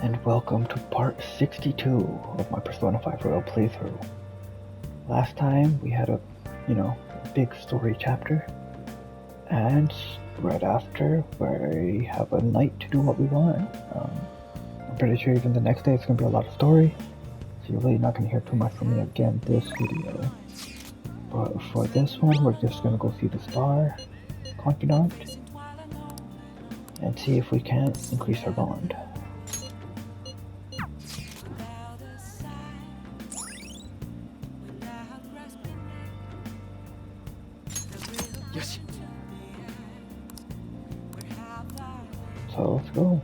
and welcome to part 62 of my Persona 5 Royal playthrough. Last time we had a big story chapter, and right after we have a night to do what we want. I'm pretty sure even the next day it's going to be a lot of story, so you're really not going to hear too much from me again this video. But for this one, we're just going to go see the Star Confidant and see if we can increase our bond. So let's go.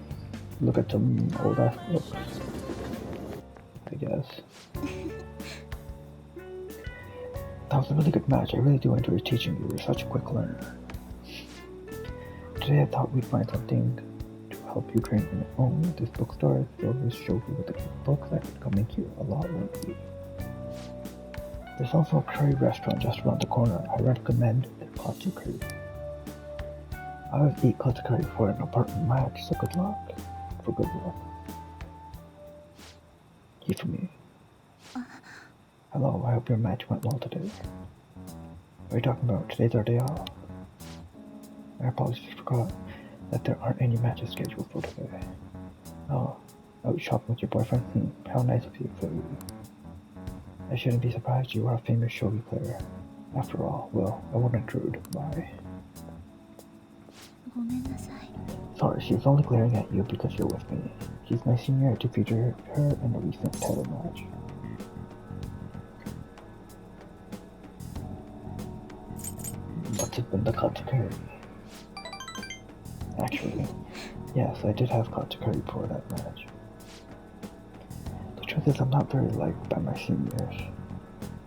Look at some old ass books, I guess. That was a really good match. I really do enjoy teaching you. You're such a quick learner. Today I thought we'd find something to help you train on your own. This bookstore is filled with shogi with a good book that could come make you a lot wealthy. There's also a curry restaurant just around the corner. I recommend their katsu curry. I always eat katsu curry for an apartment match, so good luck. For good luck. Hifumi. Hello, I hope your match went well today. What are you talking about? Today's our day off. I apologize, forgot that there aren't any matches scheduled for today. Oh, out shopping with your boyfriend? How nice of you. I shouldn't be surprised, you are a famous shogi player. After all, well, I won't intrude. Bye. Sorry, she's only glaring at you because you're with me. She's my senior to feature her in a recent title match. Must have been the katsu curry. Actually, yes, I did have katsu curry for that match. The truth is, I'm not very liked by my seniors.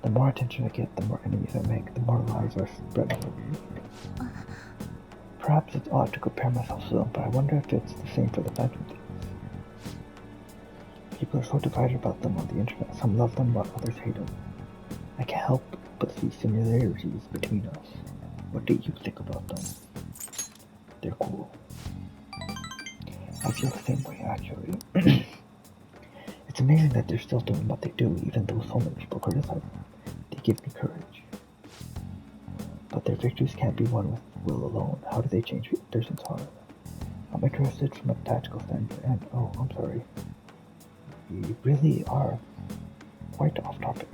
The more attention I get, the more enemies I make, the more lies are spread over me. Perhaps it's odd to compare myself to them, but I wonder if it's the same for the Phantom Thieves. People are so divided about them on the internet. Some love them while others hate them. I can't help but see similarities between us. What do you think about them? They're cool. I feel the same way, actually. It's amazing that they're still doing what they do, even though so many people criticize them. They give me courage. But their victories can't be won with will alone. How do they change a person's heart? I'm interested from a tactical standpoint, and oh, I'm sorry. We really are quite off topic.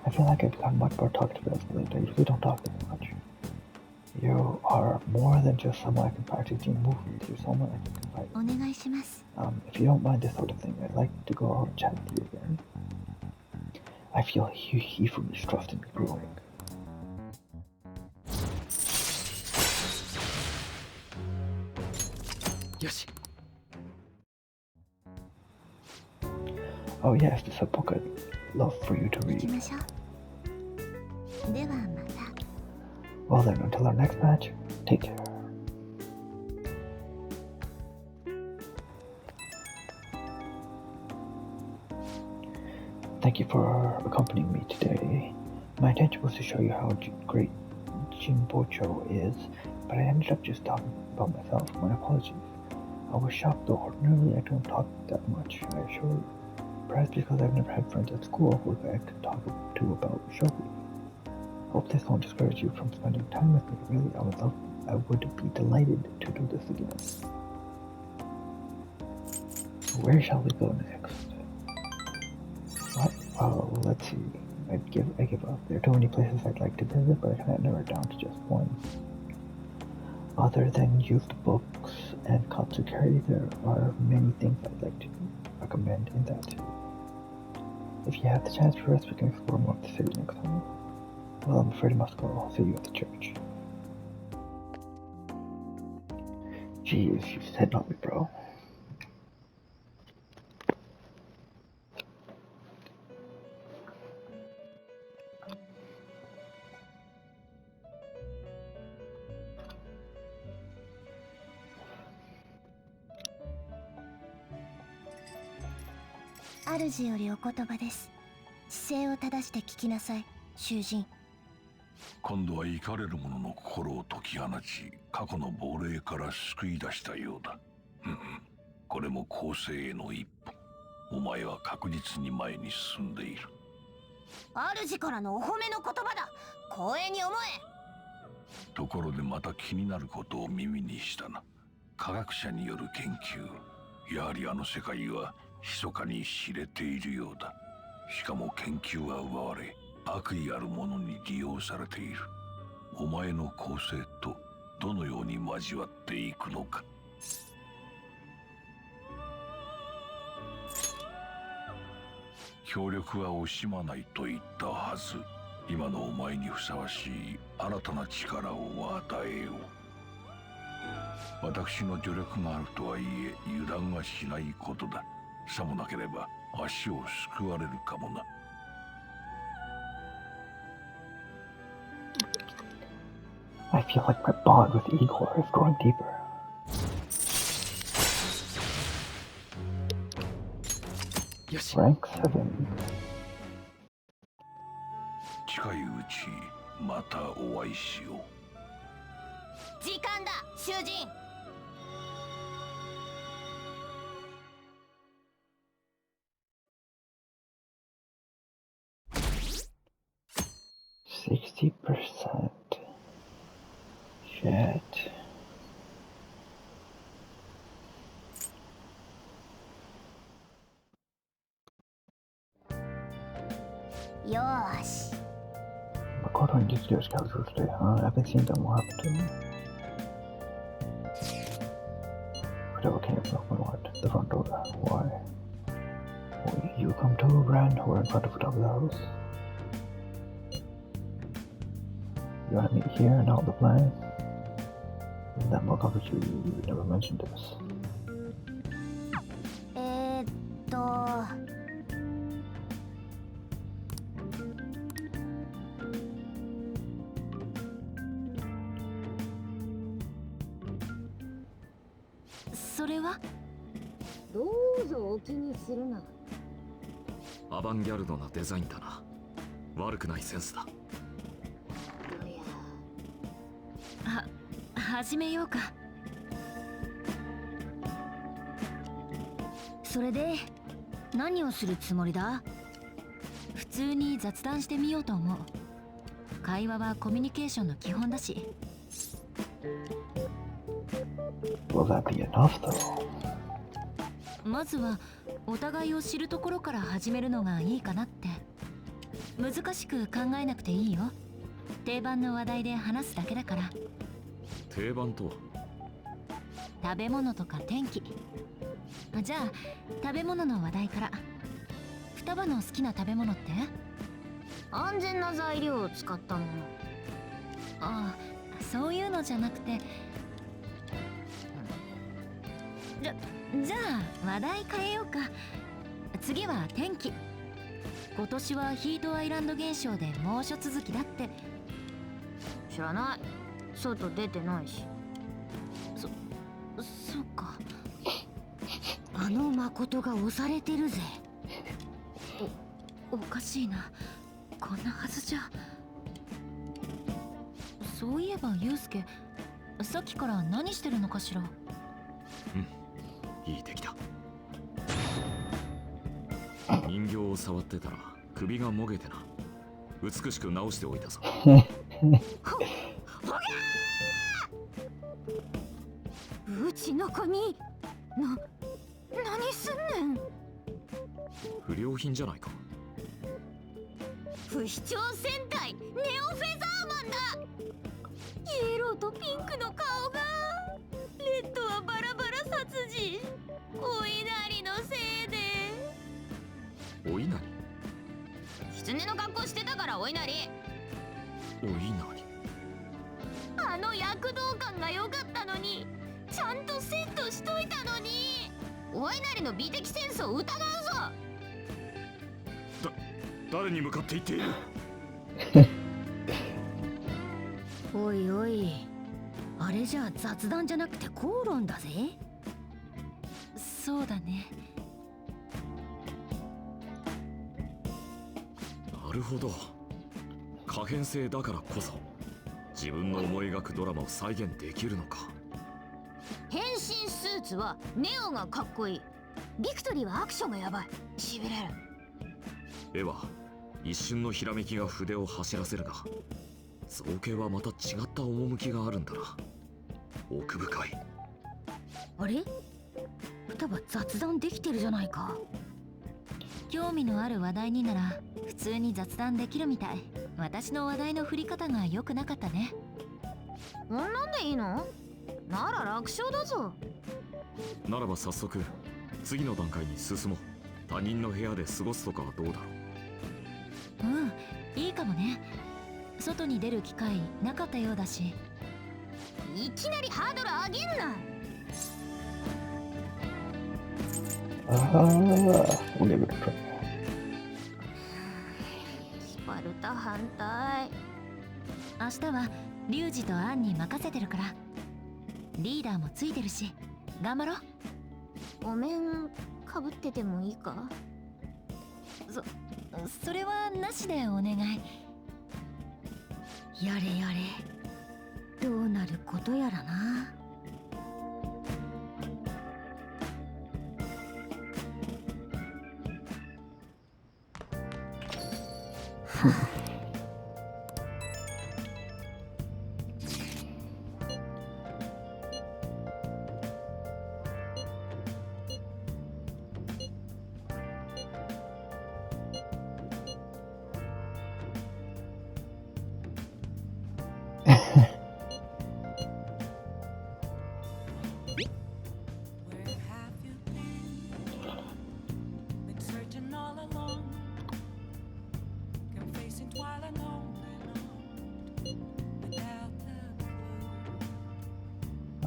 I feel like I've become much more talkative as of late. I usually don't talk that much. You are more than just someone I can practice your movements. You're someone I can confide in. If you don't mind this sort of thing, I'd like to go out and chat with you again. I feel Hifumi's trust in me growing. Yes. Oh yes, this is a book I'd love for you to read. Well then, until our next match, take care. Thank you for accompanying me today. My intention was to show you how great Jinbocho is, but I ended up just talking about myself. My apologies. I was shocked though. Ordinarily I don't talk that much, I assure you. Perhaps because I've never had friends at school who I could talk to about shogi. Hope this won't discourage you from spending time with me. Really, I would be delighted to do this again. Where shall we go next? What? Well, let's see. I give up. There are too many places I'd like to visit, but I can't narrow it down to just one. Other than youth books and katsu curry, there are many things I'd like to recommend in that city. If you have the chance for us, we can explore more of the city next time. Well, I'm afraid I must go. I'll see you at the church. Jeez, you said not me, bro. Arji よりお言葉です。姿勢を正して聞きなさい、囚人。今度は怒れる者の心を解き放ち、過去の亡霊から救い出したようだ。これも公正への一歩。お前は確実に前に進んでいる。主からのお褒めの言葉だ。光栄に思え。ところでまた気になることを耳にしたな。科学者による研究。やはりあの世界は密かに知れているようだ。しかも研究は奪われ、悪意ある者に利用されている。お前の構成とどのように交わっていくのか。協力は惜しまないと言ったはず。今のお前にふさわしい新たな力を与えよう。私の助力があるとはいえ油断はしないことだ。さもなければ足をすくわれるかもな。I feel like my bond with Igor is growing deeper. Rank 7. 近いうちまたお会いしよう。時間だ、囚人。60%. Shit. よーし。According to your characters today, huh? I haven't seen them. What happened to them? Whatever came from what? The front door. Why? You come to Ran who are in front of the top of the house. You wanna meet here and out the plan? In that mock coverage you never mentioned this. それはどうぞお気にするな。アバンギャルドなデザインだな。悪くないセンスだ。始めようか。それで何をするつもりだ？普通に雑談してみようと思う。会話はコミュニケーションの基本だし。Will that be enough though? まずはお互いを知るところから始めるのがいいかなって。難しく考えなくていいよ。定番の話題で話すだけだから。定番とは？食べ物とか天気。じゃあ食べ物の話題から。双葉の好きな食べ物って？安全な材料を使ったもの。ああ、そういうのじゃなくて。じゃあ話題変えようか。次は天気。今年はヒートアイランド現象で猛暑続きだって。知らない。外出てないし。そうか。あの誠が押されてるぜ。おかしいな。こんなはずじゃ。そういえばユウスケ、さっきから何してるのかしら。いい敵だ。人形を触ってたら首がもげてな。美しく直しておいたぞ。うちの子に何すんねん。不良品じゃないか。不死鳥戦隊ネオフェザーマンだ。イエローとピンクの顔が。レッドはバラバラ殺人。お稲荷のせいで。お稲荷？狐の格好してたからお稲荷。お稲荷？あの躍動感が良かったのに、ちゃんとセットしといたのに。お稲荷の美的センスを疑うぞ。誰に向かって言っている？おいおい、あれじゃ雑談じゃなくて口論だぜ。そうだね。なるほど。可変性だからこそ自分の思い描くドラマを再現できるのか。へ変身スーツはネオがかっこいい。ビクトリーはアクションがやばい。しびれる。絵は一瞬のひらめきが筆を走らせるが、造形はまた違った趣があるんだな。奥深い。あれ、双葉雑談できてるじゃないか。興味のある話題になら普通に雑談できるみたい。私の話題の振り方が良くなかったね。こんなんでいいの？なら楽勝だぞ。ならば早速次の段階に進もう。他人の部屋で過ごすとかはどうだろう。うん、いいかもね。外に出る機会なかったようだし。いきなりハードル上げんな。we'll give it a try. スパルタ反対。明日はリュウジとアンに任せてるから。リーダーもついてるし、頑張ろう。お面かぶっててもいいか？それはなしでお願い。やれやれ、どうなることやらな。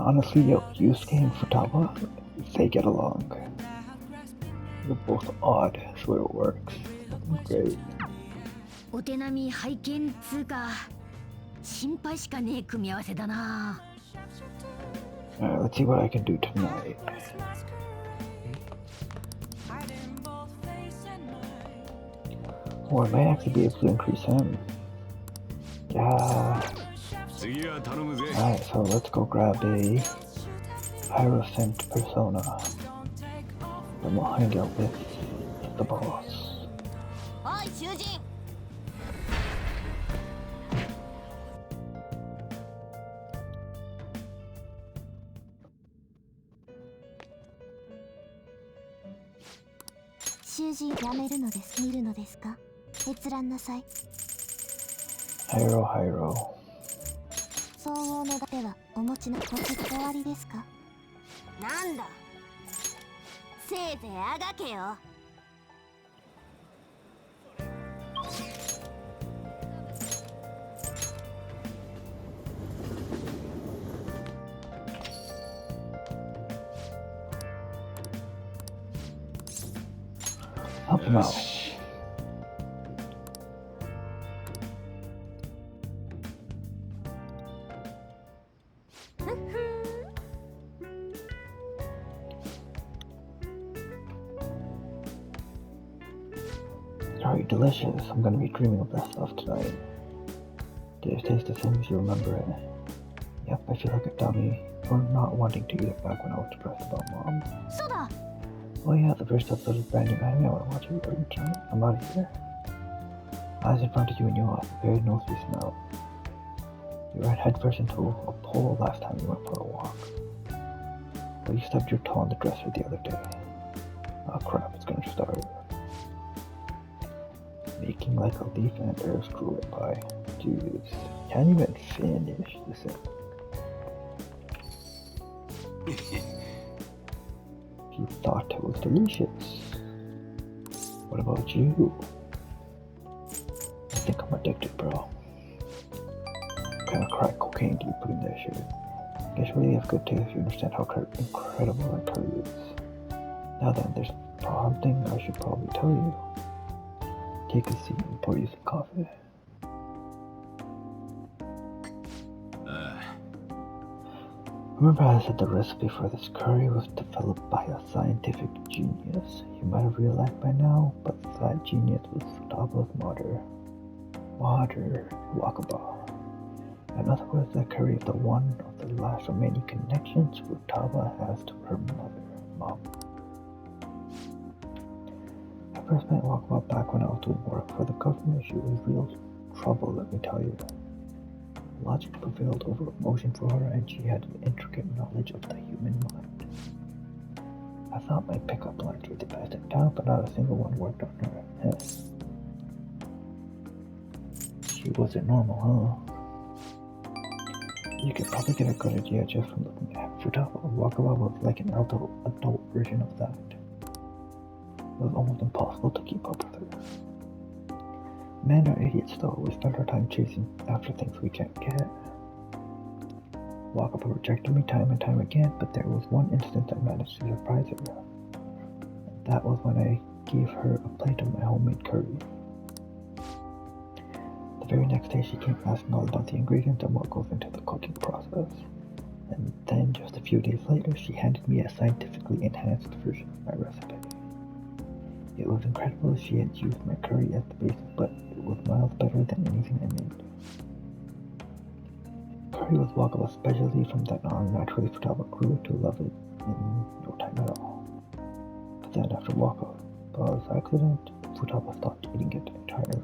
Honestly, Yusuke and Futaba, they get along. They're both odd, so it works. Great. お手並み拝見つうか、心配しかねえ組み合わせだな。Let's see what I can do tonight. Or I might actually be able to increase him. Yeah. Alright, so let's go grab a Hierophant persona. And we'll hang out with the boss. おい囚人。囚人やめるのです。見るのですか？閲覧なさい。Hyro. 総合のではお持ちのごちおわりですか？なんだ。せいぜいあがけよ。Help him out. Alright, delicious. I'm gonna be dreaming of that stuff tonight. Did it taste the same as you remember it? Yep, I feel like a dummy for not wanting to eat it back when I was depressed about Mom. そうだ。 Oh yeah, the first episode of brand new anime. I wanna watch it every time. I'm out of here. Eyes in front of you and you have a very nosy smell. You ran headfirst into a pole last time you went for a walk. But you stubbed your toe on the dresser the other day. Oh crap, it's gonna start. Making like a leaf and an air screw it by. Jeez, can't even finish this. You thought it was delicious. What about you? I think I'm addicted, bro. What kind of crack cocaine do you put in that shit? Guess you really have good taste if you understand how incredible that curry is. Now then, there's something I should probably tell you. Take a seat and pour you some coffee. Remember I said the recipe for this curry was developed by a scientific genius. You might have realized by now, but that genius was Futaba's mother, Wakaba. In other words, the curry is the one of the last remaining connections Futaba has to her mom. I first met Wakaba back when I was doing work for the government. She was real trouble, let me tell you. Logic prevailed over emotion for her, and she had an intricate knowledge of the human mind. I thought my pickup lines were the best in town, but not a single one worked on her. Heh. She wasn't normal, huh? You could probably get a good idea just from looking at Futaba. Wakaba was like an adult version of that. It was almost impossible to keep up with her. Men are idiots though. We spend our time chasing after things we can't get. Wakaba rejected me time and time again, but there was one instance I managed to surprise her. That was when I gave her a plate of my homemade curry. The very next day she came asking all about the ingredients and what goes into the cooking process. And then just a few days later she handed me a scientifically enhanced version of my recipe. It was incredible. She had used my curry as the basis, but it was miles better than anything I made. Curry was Wakaba's specialty. From then on, naturally Futaba grew to love it in no time at all. But then after Wakaba's accident, Futaba stopped eating it entirely.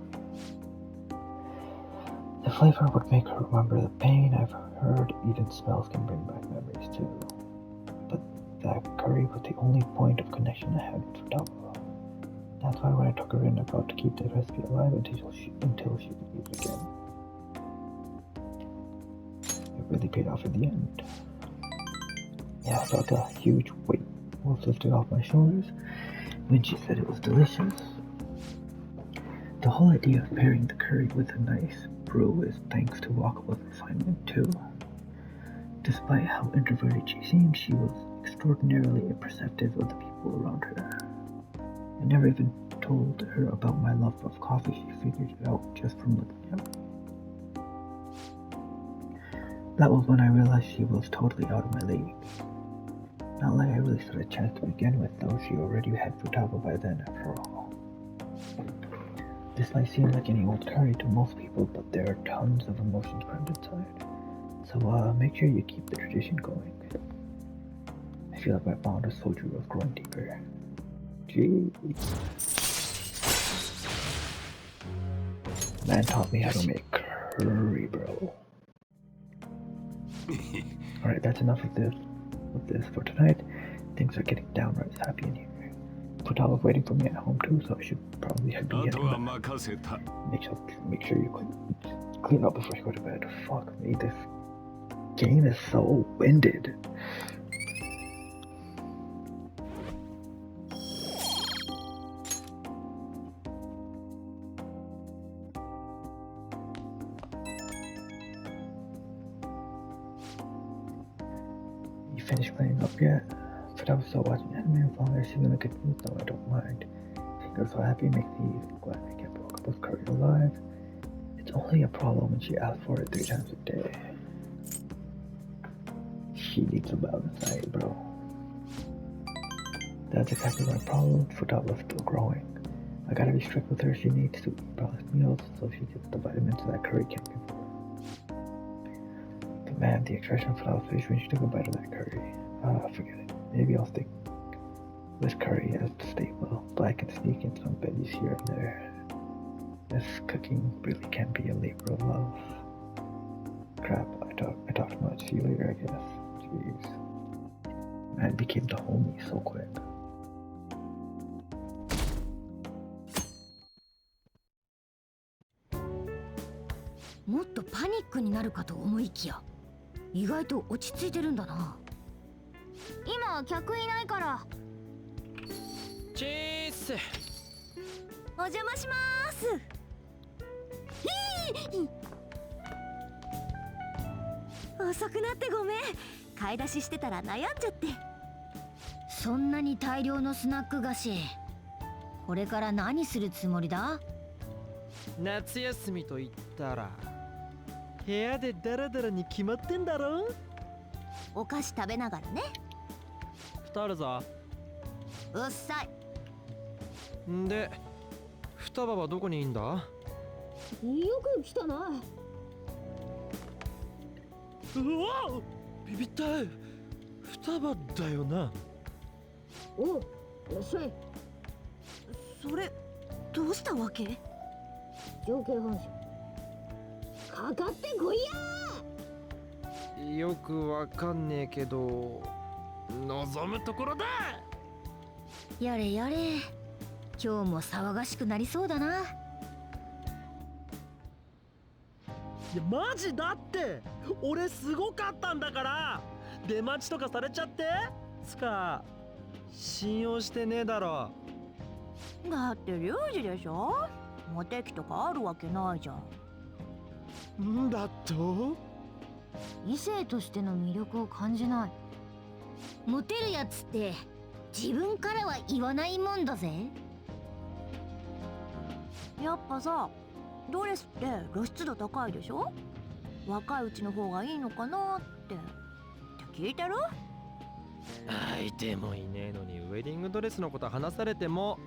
The flavor would make her remember the pain. I've heard even smells can bring back memories too. But that curry was the only point of connection I had with Futaba. That's why when I took her in, I vowed to keep the recipe alive until she could use it again. It really paid off in the end. Yeah, I felt a huge weight was lifted off my shoulders when she said it was delicious. The whole idea of pairing the curry with a nice brew is thanks to Wakaba's refinement too. Despite how introverted she seemed, she was extraordinarily appreciative of the people around her. I never even told her about my love of coffee. She figured it out just from looking at me. That was when I realized she was totally out of my league. Not like I really stood a chance to begin with, though she already had Futaba by then, after all. This might seem like any old curry to most people, but there are tons of emotions crammed inside. So make sure you keep the tradition going. I feel like my bond with Soju was growing deeper. Jeez. Man taught me how to make curry, bro. Alright, that's enough of this for tonight. Things are getting downright happy in here. Futaba waiting for me at home too, so I should probably be heading back. Make sure you clean up before you go to bed. Fuck me, this game is so winded. You finished playing up yet? Futaba's still watching anime. As long as she's in a good mood, though, I don't mind. Making her so happy makes me glad I kept Wakaba's curry alive. It's only a problem when she asks for it 3 times a day. She needs a balance diet, bro. That's exactly my problem. Futaba's still growing. I gotta be strict with her. She needs to eat balanced meals so she gets the vitamins that curry can't give her. But man, the expression of Futaba's face when she took a bite of that curry. Forget it. Maybe I'll stick with curry as the staple, but I can sneak in some veggies here and there. This cooking really can be a labor of love. Crap, I talked much. See you later, I guess. Jeez. Man became the homie so quick.もっとパニックになるかと思いきや、意外と落ち着いてるんだな。今客いないから。チース。お邪魔します。遅くなってごめん。買い出ししてたら悩んじゃって。そんなに大量のスナック菓子。これから何するつもりだ？夏休みと言ったら部屋でダラダラに決まってんだろ。お菓子食べながらね。太るぞ。うっさい。んで、双葉はどこにいんだ？よく来たな。うわ！ビビったい。双葉だよな。おう、いらっしゃい。それどうしたわけ？情景反射。かかってこいや。よくわかんねえけど、望むところだ。やれやれ。今日も騒がしくなりそうだな。いやマジだって、俺すごかったんだから。出待ちとかされちゃってつか信用してねえだろ。だってリュウジでしょ。モテ期とかあるわけないじゃん。んだと？異性としての魅力を感じない。モテるやつって自分からは言わないもんだぜ。やっぱさ、ドレスって露出度高いでしょ。若いうちの方がいいのかなって聞いてる？相手もいねえのにウェディングドレスのこと話されても。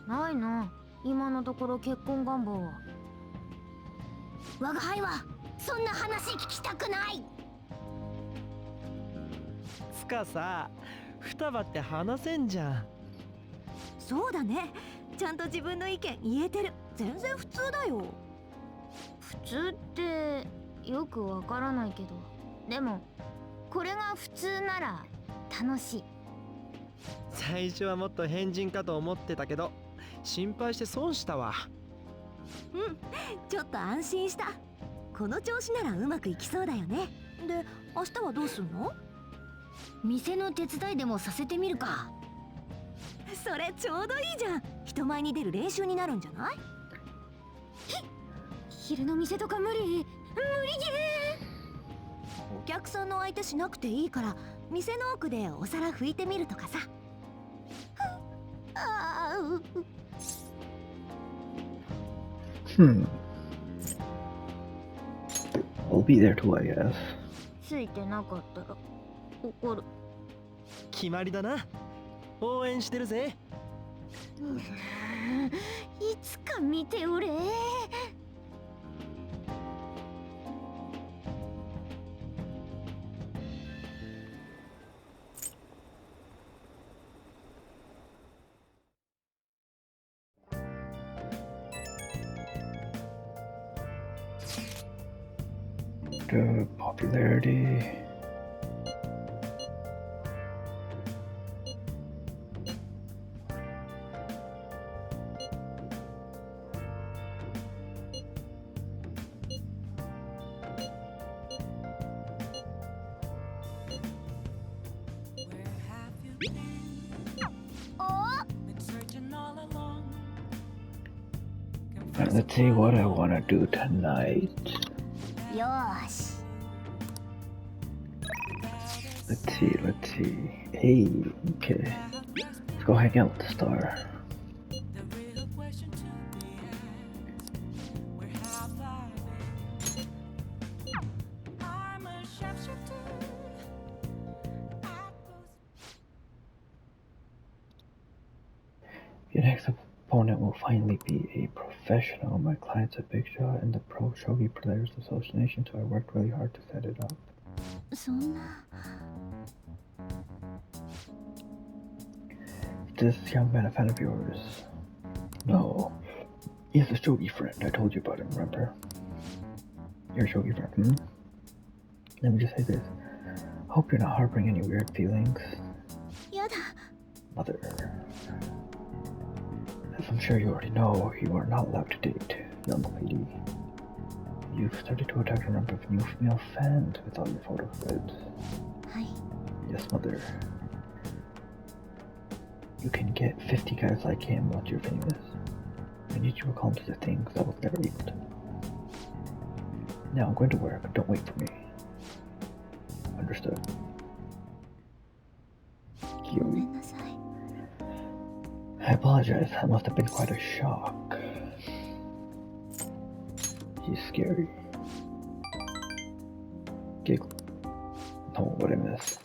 ないな、今のところ結婚願望は。我が輩はそんな話聞きたくない。つかさ、双葉って話せんじゃん。そうだね。ちゃんと自分の意見言えてる。全然普通だよ。普通ってよくわからないけど、でもこれが普通なら楽しい。最初はもっと変人かと思ってたけど、心配して損したわ。ちょっと安心した。この調子ならうまくいきそうだよね。で、明日はどうすんの？店の手伝いでもさせてみるか。それちょうどいいじゃん。人前に出る練習になるんじゃない？昼の店とか無理ゲお客さんの相手しなくていいから、店の奥でお皿拭いてみるとかさ。I'll be there too, I guess. ついてなかったら怒る。決まりだな。応援してるぜ。いつか見ておれ。The popularity. Alright, let's see what I want to do tonight. よーし。 Let's see. Hey, okay. Let's go hang out with the star. Your next opponent will finally be a professional. My client's a big shot in the Pro Shogi Players Association, so I worked really hard to set it up. そんな。 Is this young man a fan of yours? No. He's a shogi friend. I told you about him, remember? You're a shogi friend, hmm? Let me just say this. Hope you're not harboring any weird feelings. やだ。 Mother. As I'm sure you already know, you are not allowed to date, young lady. You've started to attract a number of new female fans with all your photo grids. はい。 Yes, mother. You can get 50 guys like him once you're famous. I need you to accomplish the things I was never able to. Now I'm going to work. Don't wait for me. Understood. ごめんなさい。 I apologize. That must have been quite a shock. He's scary. Giggle. No, what I missed.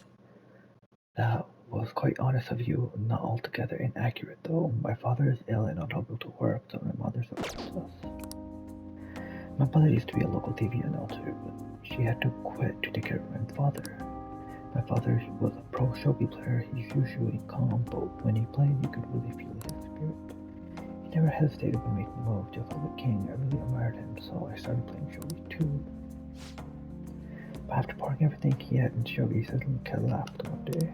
That was quite honest of you. Not altogether inaccurate, though. My father is ill and unable to work, so my mother supports us. My mother used to be a local TV announcer, but she had to quit to take care of my father. My father was a pro shogi player. He's usually calm, but when he played, you could really feel his spirit. He never hesitated to make a move, just like the king. I really admired him, so I started playing shogi too. But after pouring everything he had in shogi, suddenly Kel laughed one day.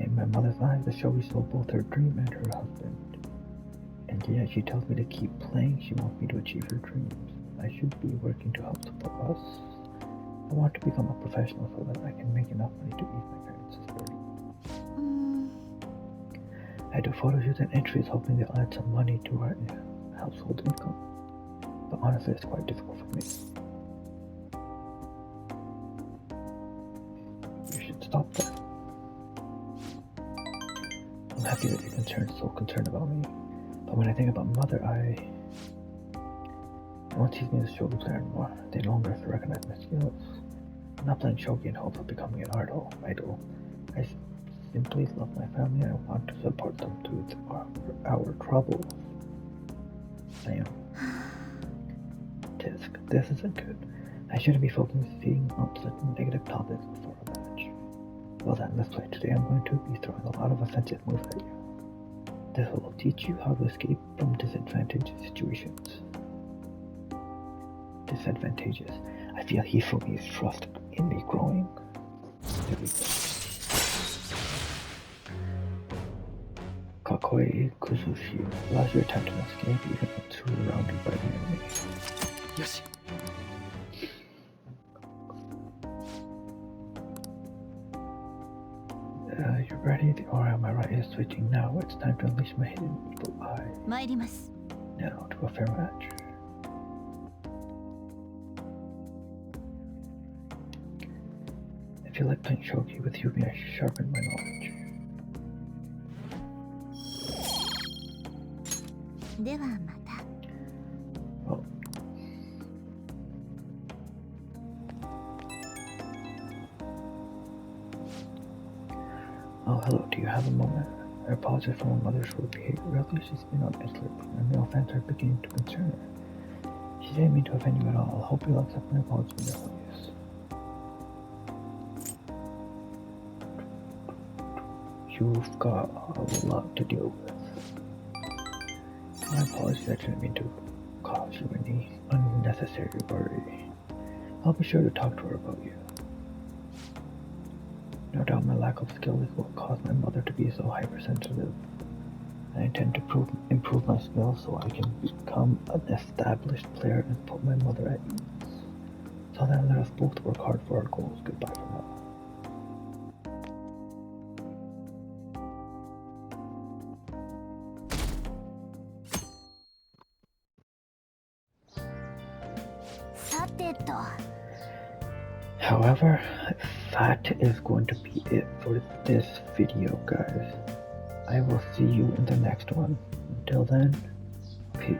In my mother's eyes, the shogi stole both her dream and her husband. And yet she tells me to keep playing. She wants me to achieve her dreams. I should be working to help support us. I want to become a professional so that I can make enough money to ease my parents' security. I do photo shoots and entries hoping they'll add some money to our household income. But honestly, it's quite difficult for me. You should stop that. I'm happy that you're so concerned about me. But when I think about Mother, no one sees me as a shogi player anymore. They no longer have to recognize my skills. I'm not playing shogi in hopes of becoming an idol. I simply love my family and I want to support them through our troubles. Damn. Tisk, this isn't good. I shouldn't be focusing on such negative topics before a match. Well then, let's play. Today I'm going to be throwing a lot of offensive moves at you. This will teach you how to escape from disadvantageous situations. Disadvantageous. I feel Hifumi's trust in me growing. Here we go. Kakoi Kuzushi allows you to attempt an escape even when surrounded by the enemy. Yes. You ready? The aura on my right is switching now. It's time to unleash my hidden evil eye. 参ります。 Now to a fair match. I feel like playing shogi with Yumi. I should sharpen my knowledge. ではまた。 Well, oh, hello. Do you have a moment? I apologize for my mother's rude behavior. Really, she's been on Italy. My male fans are beginning to concern her. She didn't mean to offend you at all. I hope you'll accept my apology in your ways. You've got a lot to deal with. My apologies, I didn't mean to cause you any unnecessary worry. I'll be sure to talk to her about you. No doubt my lack of skill is what caused my mother to be so hypersensitive. I intend to improve my skills so I can become an established player and put my mother at ease. So then let us both work hard for our goals. Goodbye for now. However, that is going to be it for this video, guys. I will see you in the next one. Until then, peace.